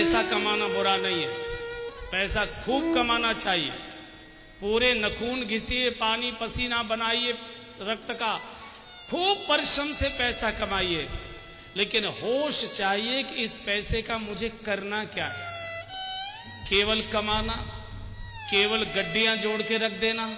पैसा कमाना बुरा नहीं है, पैसा खूब कमाना चाहिए। पूरे नखून घिसिए, पानी पसीना बनाइए रक्त का, खूब परिश्रम से पैसा कमाइए, लेकिन होश चाहिए कि इस पैसे का मुझे करना क्या है। केवल कमाना, केवल गड्डियां जोड़ के रख देना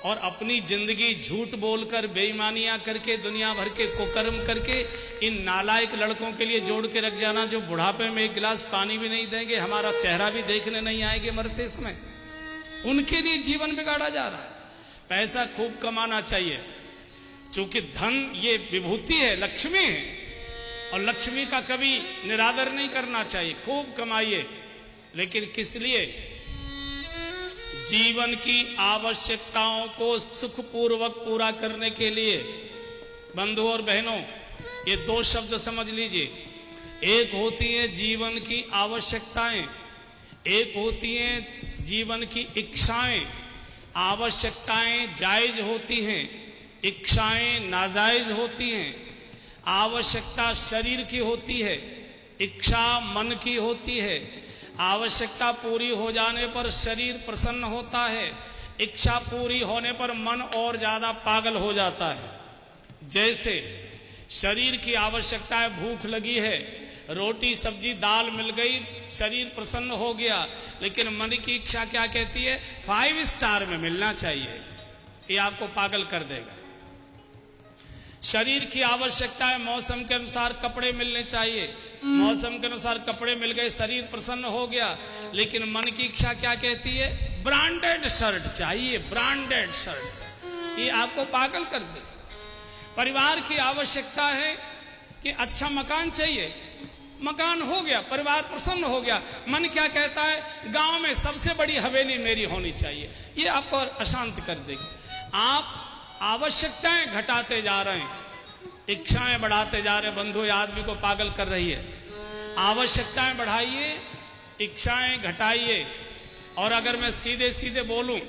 और अपनी जिंदगी झूठ बोलकर बेईमानियां करके दुनिया भर के कुकर्म करके इन नालायक लड़कों के लिए जोड़ के रख जाना जो बुढ़ापे में एक गिलास पानी भी नहीं देंगे, हमारा चेहरा भी देखने नहीं आएंगे मरते समय, उनके लिए जीवन बिगाड़ा जा रहा है। पैसा खूब कमाना चाहिए, चूंकि धन ये विभूति है, लक्ष्मी है, और लक्ष्मी का कभी निरादर नहीं करना चाहिए। खूब कमाइए, लेकिन किस लिए? जीवन की आवश्यकताओं को सुखपूर्वक पूरा करने के लिए। बंधुओं और बहनों, ये दो शब्द समझ लीजिए। एक होती है जीवन की आवश्यकताएं, एक होती हैं जीवन की इच्छाएं। आवश्यकताएं जायज होती हैं, इच्छाएं नाजायज होती हैं। आवश्यकता शरीर की होती है, इच्छा मन की होती है। आवश्यकता पूरी हो जाने पर शरीर प्रसन्न होता है, इच्छा पूरी होने पर मन और ज्यादा पागल हो जाता है। जैसे शरीर की आवश्यकता है, भूख लगी है, रोटी सब्जी दाल मिल गई, शरीर प्रसन्न हो गया, लेकिन मन की इच्छा क्या कहती है? 5 स्टार में मिलना चाहिए। ये आपको पागल कर देगा। शरीर की आवश्यकता है, मौसम के अनुसार कपड़े मिलने चाहिए, मौसम के अनुसार कपड़े मिल गए, शरीर प्रसन्न हो गया, लेकिन मन की इच्छा क्या कहती है? ब्रांडेड शर्ट चाहिए, ब्रांडेड शर्ट। ये आपको पागल कर दे। परिवार की आवश्यकता है कि अच्छा मकान चाहिए, मकान हो गया, परिवार प्रसन्न हो गया, मन क्या कहता है? गांव में सबसे बड़ी हवेली मेरी होनी चाहिए। ये आपको अशांत कर देगी। आप आवश्यकताएं घटाते जा रहे हैं, इच्छाएं बढ़ाते जा रहे हैं। बंधु, ये आदमी को पागल कर रही है। आवश्यकताएं बढ़ाइए, इच्छाएं घटाइए। और अगर मैं सीधे सीधे बोलूं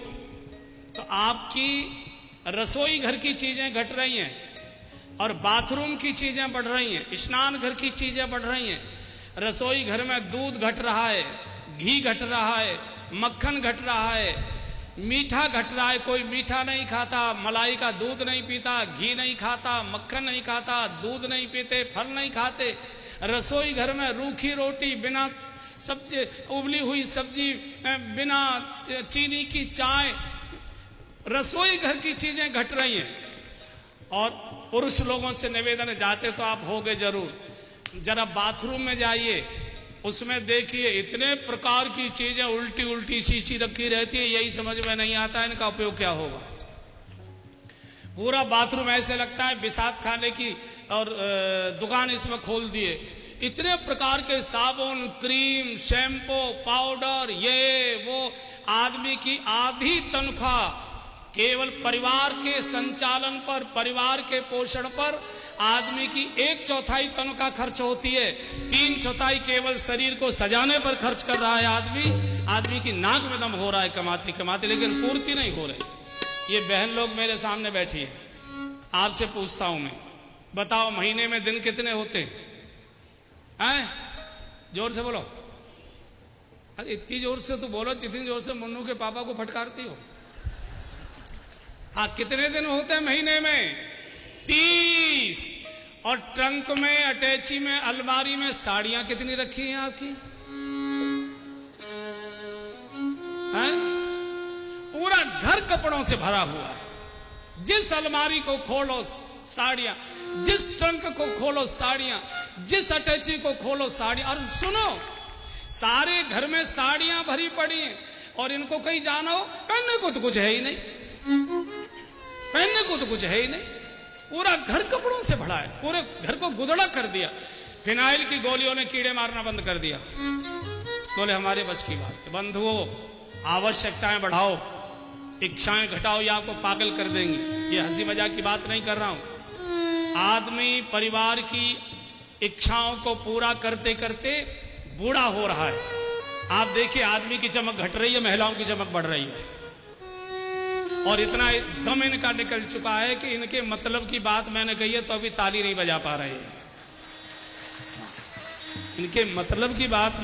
तो आपकी रसोई घर की चीजें घट रही हैं और बाथरूम की चीजें बढ़ रही हैं, स्नान घर की चीजें बढ़ रही हैं। रसोई घर में दूध घट रहा है, घी घट रहा है, मक्खन घट रहा है, मीठा घट रहा है। कोई मीठा नहीं खाता, मलाई का दूध नहीं पीता, घी नहीं खाता, मक्खन नहीं खाता, दूध नहीं पीते, फल नहीं खाते। रसोई घर में रूखी रोटी, बिना सब्जी, उबली हुई सब्जी, बिना चीनी की चाय, रसोई घर की चीजें घट रही हैं। और पुरुष लोगों से निवेदन, जाते तो आप होगे जरूर, जरा बाथरूम में जाइए, उसमें देखिए इतने प्रकार की चीजें उल्टी उल्टी शीशी रखी रहती है, यही समझ में नहीं आता इनका उपयोग क्या होगा। पूरा बाथरूम ऐसे लगता है बिसात खाने की और दुकान इसमें खोल दिए। इतने प्रकार के साबुन, क्रीम, शैम्पू, पाउडर, ये वो। आदमी की आधी तनख्वाह केवल परिवार के संचालन पर, परिवार के पोषण पर आदमी की 1/4 तनख्वाह खर्च होती है। 3/4 केवल शरीर को सजाने पर खर्च कर रहा है आदमी की नाक में दम हो रहा है कमाते कमाते, लेकिन पूर्ति नहीं हो रही। ये बहन लोग मेरे सामने बैठी है, आपसे पूछता हूं मैं, बताओ महीने में दिन कितने होते हैं? जोर से बोलो। अरे इतनी जोर से तो बोलो जितनी जोर से मुन्नू के पापा को फटकारती हो। हाँ, कितने दिन होते हैं महीने में? 30। और ट्रंक में, अटैची में, अलमारी में साड़ियां कितनी रखी हैं आपकी? हैं? पूरा घर कपड़ों से भरा हुआ है। जिस अलमारी को खोलो साड़ियां, जिस ट्रंक को खोलो साड़ियां, जिस अटैची को खोलो साड़ियां। और सुनो, सारे घर में साड़ियां भरी पड़ी हैं और इनको कहीं जाना हो, पहनने को तो कुछ है ही नहीं, पहनने को तो कुछ है ही नहीं। पूरा घर कपड़ों से भरा है, पूरे घर को गुदड़ा कर दिया। फिनाइल की गोलियों ने कीड़े मारना बंद कर दिया। बोले हमारे बस की बात। बंधुओं, आवश्यकताएं बढ़ाओ, इच्छाएं घटाओ, ये आपको पागल कर देंगी। ये हंसी मजाक की बात नहीं कर रहा हूं। आदमी परिवार की इच्छाओं को पूरा करते करते बूढ़ा हो रहा है। आप देखिए, आदमी की चमक घट रही है, महिलाओं की चमक बढ़ रही है। और इतना दम इनका निकल चुका है कि इनके मतलब की बात मैंने कही है तो अभी ताली नहीं बजा पा रहे हैं। इनके मतलब की बात